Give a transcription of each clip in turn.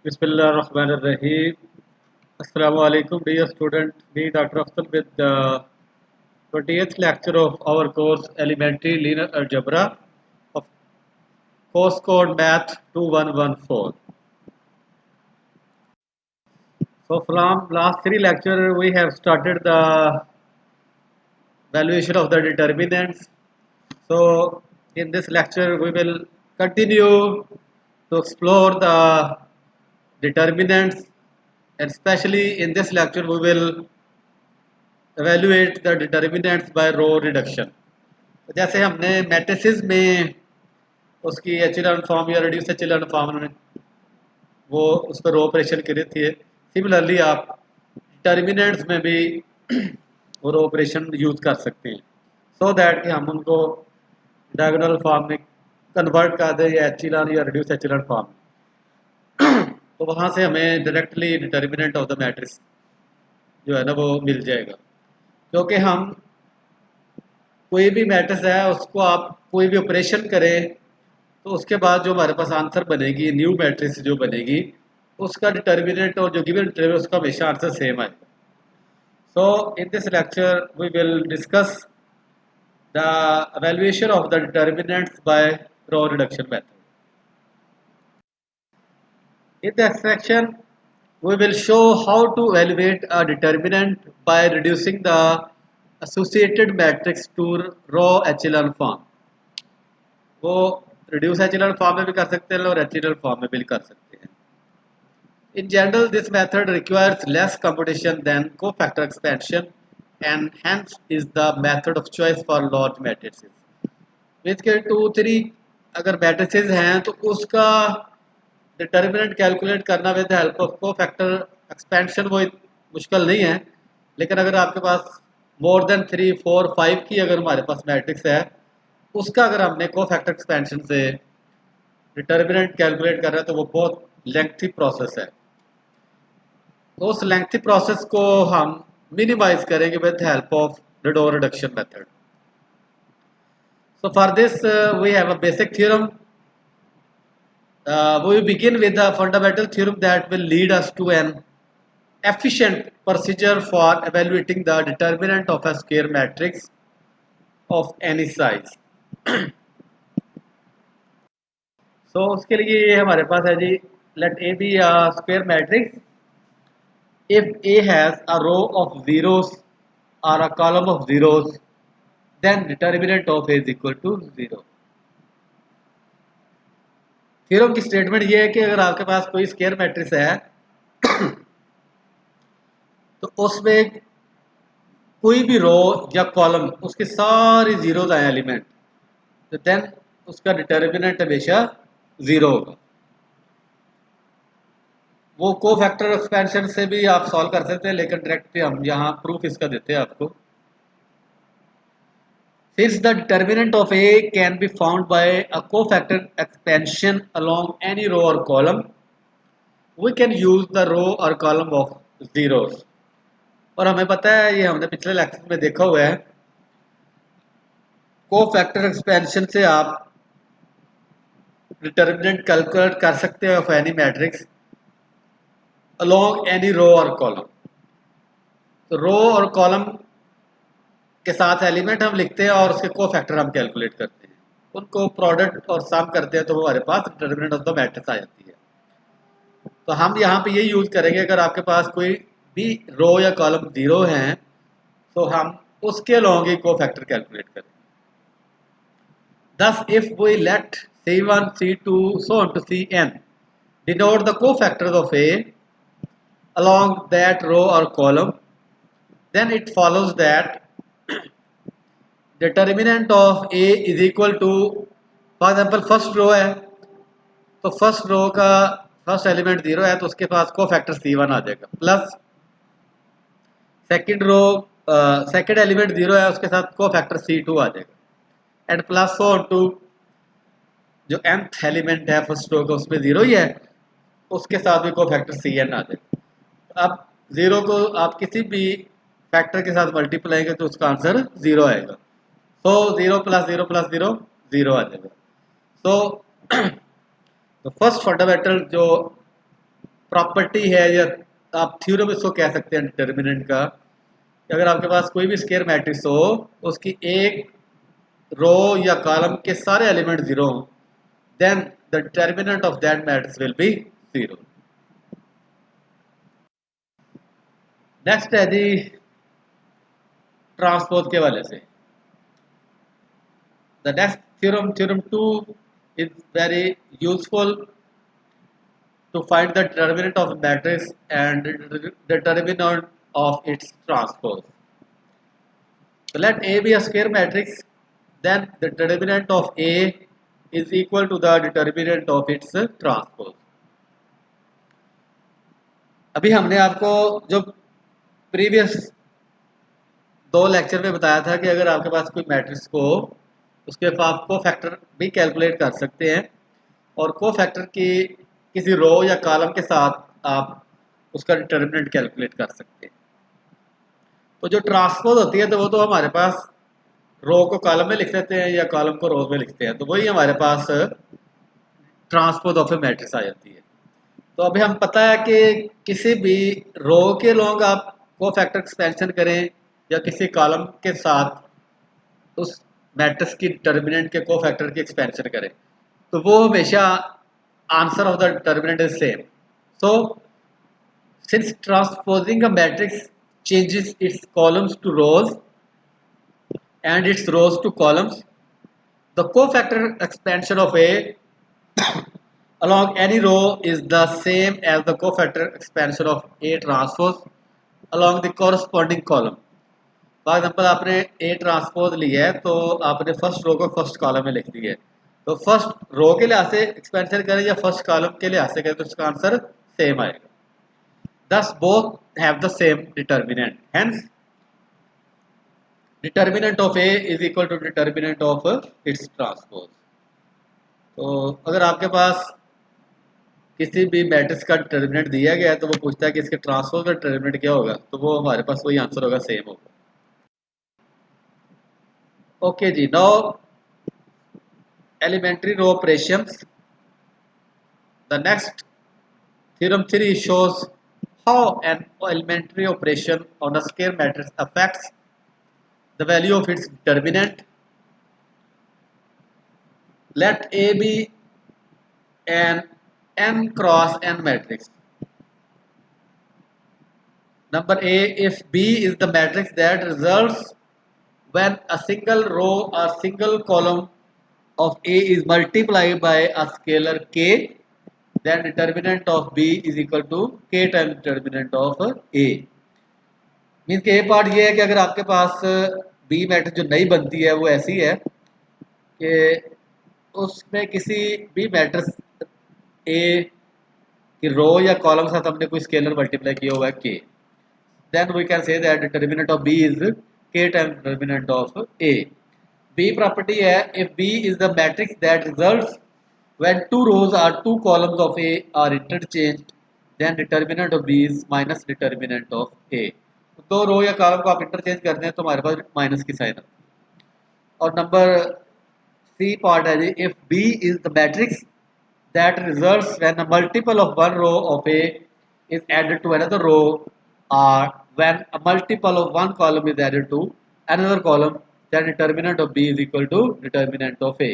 Bismillahirrahmanirrahim. Assalamu alaikum, dear student. Me, Dr. Afzal, with the 20th lecture of our course Elementary Linear Algebra of course code Math 2114. So, from last three lecture, we have started the valuation of the determinants. So, in this lecture, we will continue to explore the determinants, and especially in this lecture, we will evaluate the determinants by row reduction. जैसे हमने matrices में उसकी echelon form या reduce echelon form में वो उस पर row operation करे थे, सिमिलरली आप डिटर्मिनेंट्स में भी वो रो ऑपरेशन यूज कर सकते हैं सो दैट कि हम उनको डायगोनल फॉर्म में कन्वर्ट कर दें या एचेलॉन या रिड्यूस एचेलॉन फॉर्म तो वहाँ से हमें directly determinant of the matrix जो है ना वो मिल जाएगा, क्योंकि हम कोई भी मैट्रिक्स है उसको आप कोई भी ऑपरेशन करें तो उसके बाद जो हमारे पास आंसर बनेगी, न्यू मैट्रिक्स जो बनेगी, उसका डिटर्मिनेंट और जो गिवन है उसका हमेशा आंसर सेम आएगा. So in this lecture we will discuss the evaluation of the determinants by row reduction method. In this section we will show how to evaluate a determinant by reducing the associated matrix to row echelon form. वो reduce echelon form में भी कर सकते हैं और echelon form में भी कर सकते हैं. In general, this method requires less computation than cofactor expansion and hence is the method of choice for large matrices. इसके 2-3 अगर मैट्रिसेस हैं तो उसका डिटर्मिनेंट कैलकुलेट करना with the help of cofactor expansion वो मुश्किल नहीं है, लेकिन अगर आपके पास मोर देन 3, 4, 5 की अगर हमारे पास मैट्रिक्स है उसका अगर हमने कोफैक्टर एक्सपेंशन से डिटर्मिनेंट कैलकुलेट कर रहे हैं तो वो बहुत लेंथी प्रोसेस है. तो उस लेंथी प्रोसेस को हम मिनिमाइज करेंगे with help of row reduction method. So for this we have a basic theorem. We begin with the fundamental theorem that will lead us to an efficient procedure for evaluating the determinant of a square matrix of any size. So उसके लिए हमारे पास है जी, let A be a square matrix if A has a row of zeros or a column of zeros, then determinant of A is equal to 0. Theorem की statement ये है कि अगर आपके पास कोई स्क्वायर मैट्रिक्स है तो उसमें कोई भी रो या कॉलम उसके सारे जीरोज आए एलिमेंट, तो देन उसका डिटर्मिनेंट हमेशा 0 होगा. वो को फैक्टर एक्सपेंशन से भी आप सॉल्व कर सकते हैं, लेकिन डायरेक्टली हम यहाँ प्रूफ इसका देते हैं आपको. Since the determinant of A can be found by a cofactor expansion along any row or column, we can use the row or column of zeros. और हमें पता है, ये हमने पिछले लेक्चर में देखा हुआ है, कोफैक्टर एक्सपेंशन से आप डिटर्मिनेंट कैलकुलेट कर सकते हैं of any matrix along any row और कॉलम. तो रो और कॉलम के साथ एलिमेंट हम लिखते हैं और उसके कोफैक्टर हम कैलकुलेट करते हैं, उनको प्रोडक्ट और सम करते हैं तो हमारे पास डिटर्मिनेंट ऑफ द मैट्रिक्स आ जाती है. तो हम यहाँ पे ये यूज करेंगे, अगर आपके पास कोई भी रो या कॉलम 0 हैं तो हम उसके अलोंग ही कोफैक्टर कैलकुलेट करेंगे. Thus, if we let C1, C2, so on to Cn denote the cofactors of A along that row or column, then it follows that determinant of A is equal to, for example, first row है तो first row का first element 0 है तो उसके पास cofactor C1 आ जाएगा, plus second row second element 0 है उसके साथ कोफैक्टर C2 आ जाएगा, and plus so on to जो nth एलिमेंट है फर्स्ट रो का उसमें 0 ही है उसके साथ भी कोफैक्टर Cn आ जाएगा. अब 0 को आप किसी भी फैक्टर के साथ मल्टीप्लाई करेंगे तो उसका आंसर 0 आएगा. सो 0 प्लस 0 प्लस 0 0 आ जाएगा. सो तो फर्स्ट फंडामेंटल जो प्रॉपर्टी है या आप थ्योरम इसको कह सकते हैं डिटर्मिनेंट का, कि अगर आपके पास कोई भी स्क्वायर मैट्रिक्स हो, उसकी एक रो या कॉलम के सारे एलिमेंट जीरो हों, then the determinant of that matrix will be zero. Next है जी ट्रांसपोज के वाले से। The next theorem, theorem 2, is very useful to find the determinant of a matrix and determinant of its transpose. So let A be a square matrix, then the determinant of A is equal to the determinant of its transpose. अभी हमने आपको जो previous दो lecture में बताया था कि अगर आपके पास कोई मैट्रिक्स को, उसके आप को फैक्टर भी कैलकुलेट कर सकते हैं और को फैक्टर की किसी रो या कॉलम के साथ आप उसका डिटर्मिनेंट कैलकुलेट कर सकते हैं। तो जो ट्रांसपोज होती है तो वो तो हमारे पास रो को कॉलम में लिख देते हैं या कॉलम को रो में लिखते हैं, तो वही हमारे पास ट्रांसपोज ऑफ ए मैट्रिक्स आ जाती है। तो अभी हम पता है कि किसी भी रो के लॉन्ग आप को फैक्टर एक्सपेंशन करें या किसी कॉलम के साथ उस मैट्रिक्स की डिटर्मिनेंट के को फैक्टर की एक्सपेंशन करें, तो वो हमेशा answer of the determinant is same. So since transposing a matrix changes its columns to rows and its rows to columns, the cofactor expansion of A along any row is the same as the cofactor expansion of A transpose along the corresponding column. For example आपने A transpose लिया है तो आपने first row को first column में लिख दिया है, तो फर्स्ट रो के लिहाज से एक्सपेंशन करें या फर्स्ट कॉलम के लिहाज से करें तो उसका आंसर सेम आएगा। Thus both have the same determinant. Hence, determinant of A is equal to determinant of its transpose. तो अगर आपके पास किसी भी मैट्रिक्स का डिटर्मिनेंट दिया गया है तो वो पूछता है कि इसके ट्रांसपोज का डिटर्मिनेंट क्या होगा, तो वो हमारे पास वही आंसर होगा, सेम होगा। ओके जी, now elementary row operations. The next theorem 3 shows how an elementary operation on a square matrix affects the value of its determinant. Let A be an n cross n matrix. Number A, if B is the matrix that results when a single row or single column of A is multiplied by a scalar k, then determinant of B is equal to k times determinant of A. Means के ए part ये है कि अगर आपके पास B matrix जो नई बनती है वो ऐसी है कि उसमें किसी भी मैट्रिक्स ए की रो या कॉलम के साथ हमने कोई स्केलर मल्टीप्लाई किया हुआ है के, then we can say that determinant of B is K times determinant of A. B property है, if B is the matrix that results when two rows or two columns of A are interchanged, then determinant of B is minus determinant of A. दो row या column को आप interchange करते हैं तो हमारे पास minus की साइन है। और नंबर सी पार्ट है जी, if B is the matrix that results when a multiple of one row of A is added to another row और when a multiple of one column is added to another column, then determinant of B is equal to determinant of A.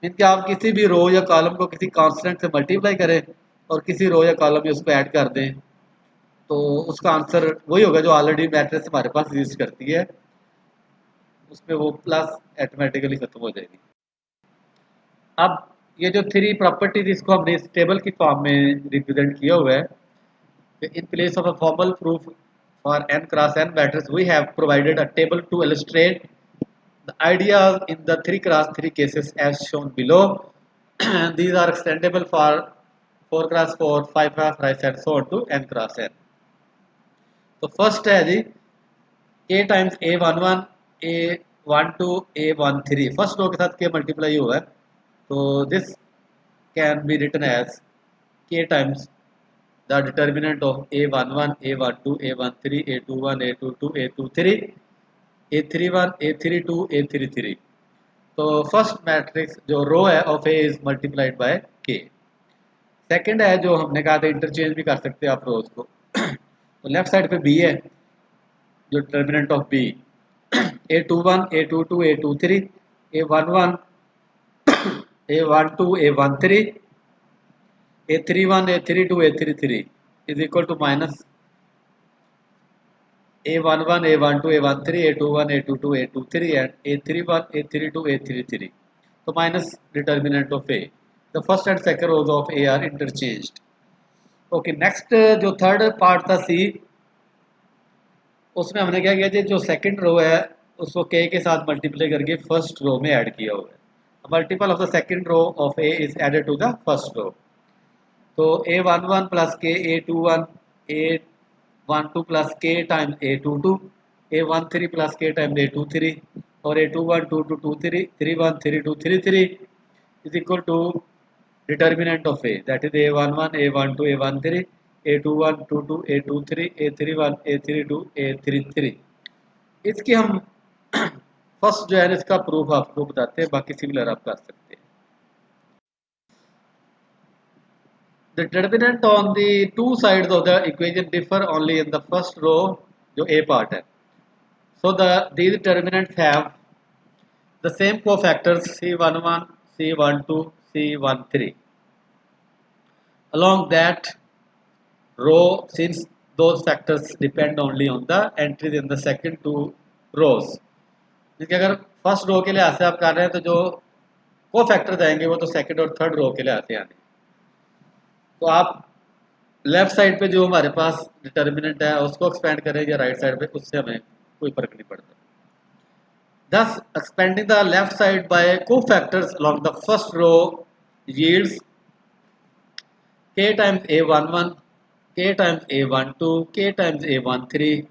Mean कि आप किसी भी रो या column को किसी constant से multiply करें और किसी रो या कॉलम में उसको ऐड कर दें तो उसका आंसर वही होगा जो ऑलरेडी मैट्रिक्स हमारे पास एग्जिस्ट करती है, उसमें वो प्लस ऑटोमेटिकली खत्म हो जाएगी। अब ये जो थ्री प्रॉपर्टीज इसको हमने इस टेबल की फॉर्म में रिप्रेजेंट किया हुआ है। In place of a formal proof for n cross n matrix, we have provided a table to illustrate the ideas in the 3 cross 3 cases as shown below. These are extendable for 4 cross 4, 5 cross 5 and so on to n cross n. तो first है जी a times a11 a12 a13, first row के साथ k multiply हुआ है तो this can be written as k times the determinant of a11 a12 a13 a21 a22 a23 a31 a32 a33। तो first matrix जो रो है of A is multiplied bye के। Second है जो हमने कहा था इंटरचेंज भी कर सकते हैं आप रोज को तो लेफ्ट साइड पे बी है जो determinant of B A21 A22 A23 A11 A12 A13 A31 A32 A33 is equal to minus A11 A12 A13 A21 A22 A23 and A31 A32 A33. So minus determinant of A. The first and second rows of A are interchanged. Okay, next जो third part था C उसमें हमने क्या किया जी जो second row है उसको K के साथ मल्टीप्लाई करके फर्स्ट रो में ऐड किया हुआ है multiple of the second row of A is added to the first row. तो A11 प्लस के A21 A12 प्लस के टाइम्स A22 A13 प्लस के टाइम्स A23 और A21 22 23 31 32 33 is equal to determinant of A that is A11 A12 A13 A21 22 A23 A31 A32 A33 इसकी हम first जो है इसका प्रूफ आपको बताते हैं बाकी सिमिलर आप कर सकते हैं The determinant on the two sides of the equation differ only in the first row जो A part है so these determinants have the same cofactors C11 C12 C13 along that row since those factors depend only on the entries in the second two rows इसके अगर first row के लिए ऐसे आप कर रहे हैं तो जो को फैक्टर्स आएंगे वो तो सेकंड और थर्ड रो के लिए आते हैं तो आप लेफ्ट साइड पे जो हमारे पास डिटर्मिनेंट है उसको एक्सपेंड करें या राइट साइड पे उससे हमें कोई फर्क नहीं पड़ता thus expanding the left side by cofactors along the first row yields k times a11 k times a12 k times a13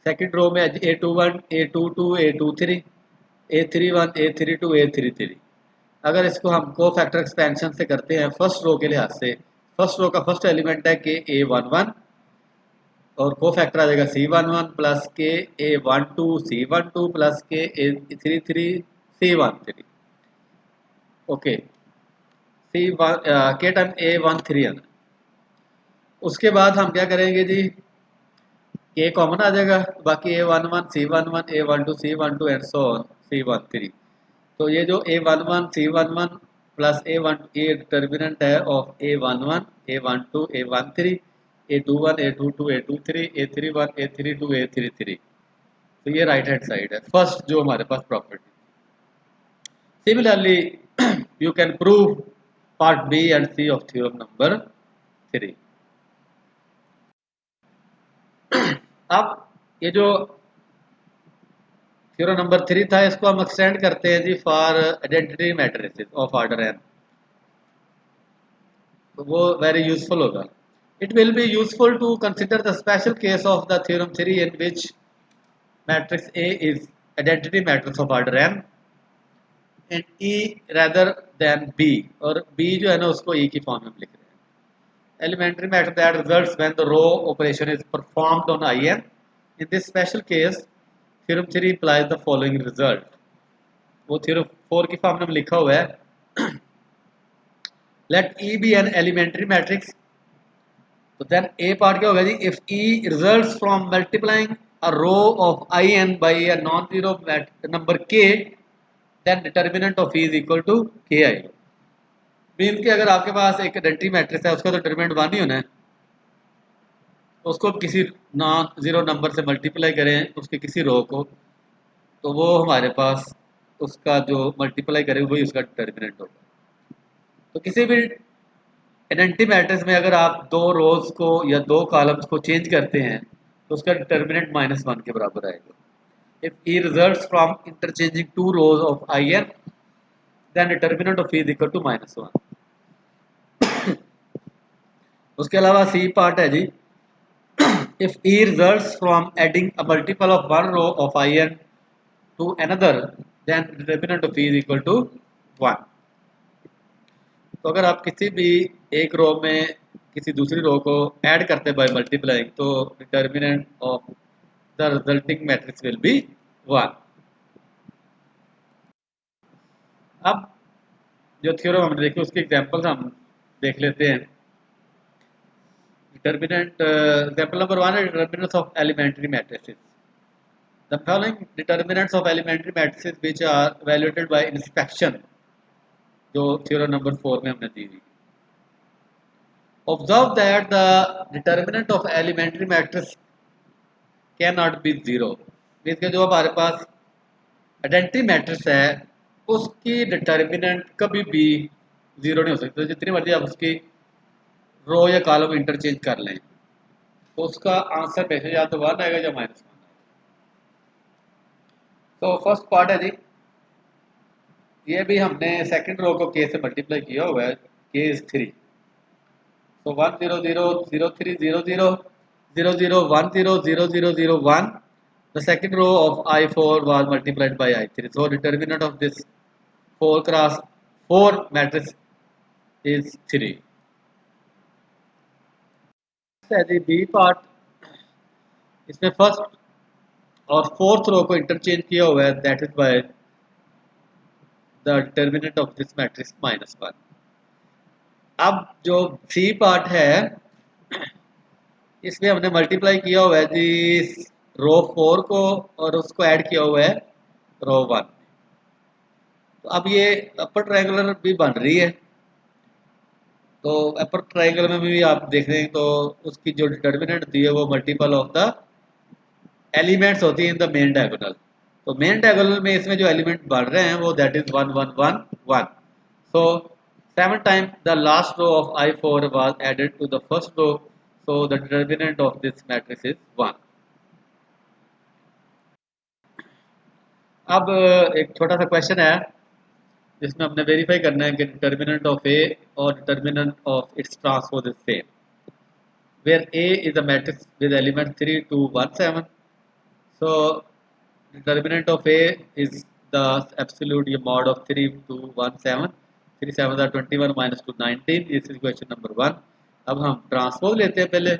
second row में a21 a22 a23 a31 a32 a33 अगर इसको हम को फैक्टर एक्सपेंशन से करते हैं first row के लिहाज से फर्स्ट रो का फर्स्ट एलिमेंट है के a11 और को फैक्टर आ जाएगा C11 प्लस के A12 C12 प्लस के A33 C13 ओके C1 के टाइम A13 उसके बाद हम क्या करेंगे जी के कॉमन आ जाएगा बाकी A11 C11 A12 C12 and so on C13 तो ये जो A11 C11 प्लस A1 ये डिटर्मिनेंट है of A11 A12 A13 A21 A22 A23 A31 A32 A33 तो ये राइट हैंड साइड है फर्स्ट जो हमारे पास property similarly you can prove part B and C of theorem number 3 अब ये जो थ्योरम नंबर 3 था इसको हम एक्सटेंड करते हैं जी for identity matrices of order n तो वो वेरी यूजफुल होगा It will be useful to consider the special case of the theorem 3 in which matrix A is identity matrix of order n and E rather than B और B जो है ना उसको E की form में लिख रहे हैं elementary matter that results when the row operation is performed on In in this special case theorem 3 implies the following result वो theorem 4 की फॉर्म में लिखा हुआ है let E be an elementary matrix तो देन ए पार्ट क्या होगा जी if E results from multiplying a row of I N by a non zero number K then determinant of E is equal to K I mean कि अगर आपके पास एक identity matrix है उसका तो डिटर्मिनेंट 1 ही होना है उसको किसी नॉन जीरो नंबर से मल्टीप्लाई करें उसके किसी रो को तो वो हमारे पास उसका जो मल्टीप्लाई करें वही उसका डिटर्मिनेंट होगा तो किसी भी आइडेंटिटी मैट्रिक्स में अगर आप दो रोज को या दो कॉलम्स को चेंज करते हैं तो उसका डिटर्मिनेंट -1 के बराबर आएगा if E results from interchanging two rows of I N then determinant of E is equal to -1 उसके अलावा सी पार्ट है जी if E results from adding a multiple of one row of I N to another then determinant of E is equal to 1 तो अगर आप किसी भी एक रो में किसी दूसरी रो को ऐड करते बाय मल्टीप्लाइंग तो determinant of the resulting matrix will B 1 अब जो थ्योरम हमने देखी उसकी एग्जांपल्स हम देख लेते हैं। डिटर्मिनेंट एग्जांपल नंबर 1 है determinants of elementary matrices. The following determinants of elementary matrices which are evaluated by inspection, जो थ्योरम नंबर 4 में हमने दी थी। Observe that the determinant of elementary matrix can not be zero. इसके जो हमारे पास identity matrix है उसकी डिटर्मिनेंट कभी भी जीरो नहीं हो सकती। तो जितनी मर्जी आप उसकी रो या कॉलम इंटरचेंज कर लें तो उसका आंसर बेशक या तो 1 आएगा या -1 आएगा। तो फर्स्ट पार्ट है जी, ये भी हमने सेकंड रो को के से मल्टीप्लाई किया हुआ है, के is 3। So 1 0 0 0 3 0 0 0 0 1 0 0 0 0 1. The second row of I4 was multiplied by I3. So determinant of this 4 cross 4 matrix is 3. The B part, इसमें फर्स्ट और फोर्थ रो को इंटरचेंज किया हुआ है, that is by the determinant of this matrix -1। अब जो सी part है इसमें हमने मल्टीप्लाई किया हुआ है जी रो 4 को और उसको ऐड किया हुआ है रो 1। तो अब ये अपर ट्रायंगुलर भी बन रही है, तो अपर ट्रायंगल में भी आप देख रहे हैं तो उसकी जो डिटर्मिनेंट दी है वो मल्टीपल ऑफ द एलिमेंट्स होती है इन द मेन डायगोनल। तो मेन डायगोनल में इसमें जो एलिमेंट बढ़ रहे हैं वो that is 1 1 1 1। So 7 time the last row of I4 was added to the first row, so the determinant of this matrix is 1। अब एक छोटा सा क्वेश्चन है जिसमें हमने वेरीफाई करना है कि डिटर्मिनेंट ऑफ ए और determinant of its transpose is same, where A is a matrix with element 3 2 1 7। So determinant of A is the absolute mod of 3 2 1 7। 3 7 are 21 minus 2 19। This is question number 1। अब हम transpose लेते हैं पहले।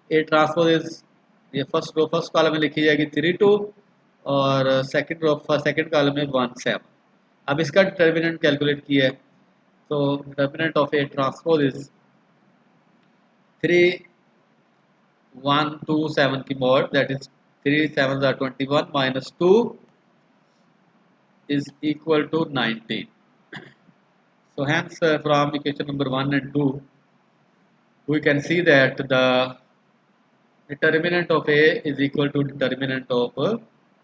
A transpose is, ये first row first column में लिखी जाएगी 3 2 और सेकंड रो सेकंड कॉलम में 1 7। अब इसका डिटर्मिनेंट कैलकुलेट किया है, तो determinant of A transpose is 3 1 2 7 की mod, that is 3 7 are 21 minus 2 is equal to 19। So hence from equation number 1 and 2 we can see that the determinant of A is equal to determinant of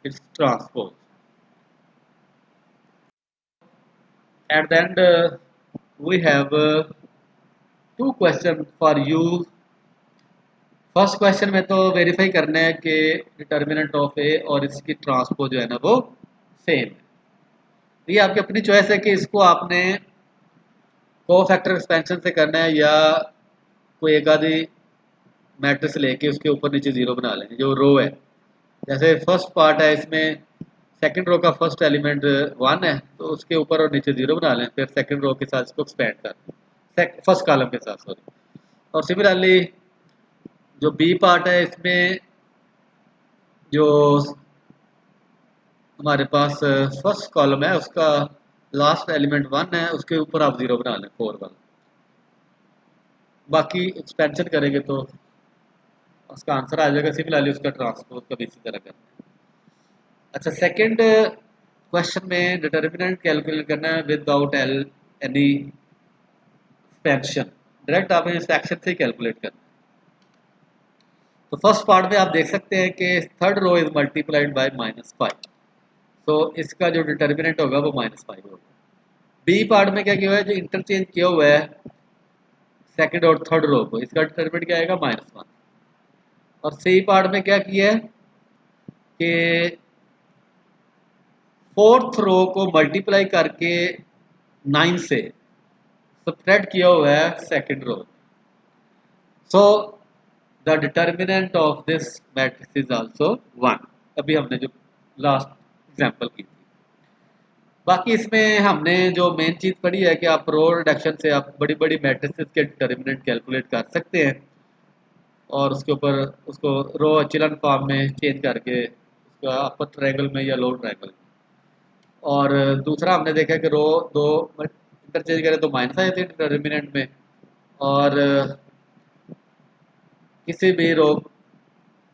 its transpose। At the end we have two questions for you। First question में तो verify करना है कि determinant of A और इसकी transpose जो है ना वो सेम है। ये आपकी अपनी चॉइस है कि इसको आपने को फैक्टर एक्सपेंशन से करना है या कोई एक आधी मैट्रिक्स लेके उसके ऊपर नीचे जीरो बना लेंगे जो रो है। जैसे फर्स्ट पार्ट है इसमें सेकंड रो का फर्स्ट एलिमेंट 1 है तो उसके ऊपर और नीचे जीरो बना लें, फिर सेकंड रो के साथ इसको एक्सपेंड कर फर्स्ट कॉलम के साथ सॉरी। और सिमिलरली जो बी पार्ट है इसमें जो हमारे पास फर्स्ट कॉलम है उसका लास्ट एलिमेंट 1 है, उसके ऊपर आप जीरो बना लें 4 वाला। बाकी एक्सपेंशन करेंगे तो उसका आंसर आ जाएगा। सिमिलरली उसका ट्रांसपोज का भी इसी तरह करना है। अच्छा, सेकंड क्वेश्चन में डिटर्मिनेंट कैलकुलेट करना है विदाउट एनी एक्सपेंशन, डायरेक्ट आपने एक्शन से ही कैलकुलेट करना है। तो फर्स्ट पार्ट में आप देख सकते हैं कि third row is multiplied by -5, तो इसका जो डिटर्मिनेंट होगा वो -5 होगा। बी पार्ट में क्या किया हुआ है, जो इंटरचेंज किया हुआ है सेकंड और थर्ड रो को, इसका डिटर्मिनेंट क्या आएगा -1। और सी पार्ट में क्या किया है कि फोर्थ रो को मल्टीप्लाई करके 9 से सब्ट्रैक्ट किया हुआ है second row. So the determinant of this matrix is also 1। अभी हमने जो लास्ट एग्जांपल की थी। बाकी इसमें हमने जो मेन चीज़ पढ़ी है कि आप रो रिडक्शन से आप बड़ी बड़ी मैट्रिसेस के डिटर्मिनेंट कैलकुलेट कर सकते हैं और उसके ऊपर उसको रो एचेलॉन फॉर्म में चेंज करके उसका अपर ट्रायंगल में या लोअर ट्रायंगल में। और दूसरा हमने देखा कि रो दो इंटरचेंज करें तो माइनस आ जाती है डिटर्मिनेंट में, और किसी भी रोग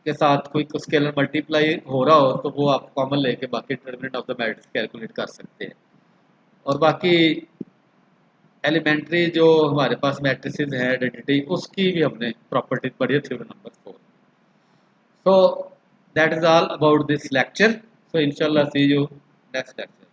के साथ कोई स्केलर मल्टीप्लाई हो रहा हो तो वो आप कॉमन लेके बाकी determinant of the matrix calculate कर सकते हैं। और बाकी एलिमेंट्री जो हमारे पास मैट्रिसेस हैं आइडेंटिटी उसकी भी हमने प्रॉपर्टीज पढ़ी है theorem number 4। So that is all about this lecture. So इंशाल्लाह सी यू नेक्स्ट लेक्चर।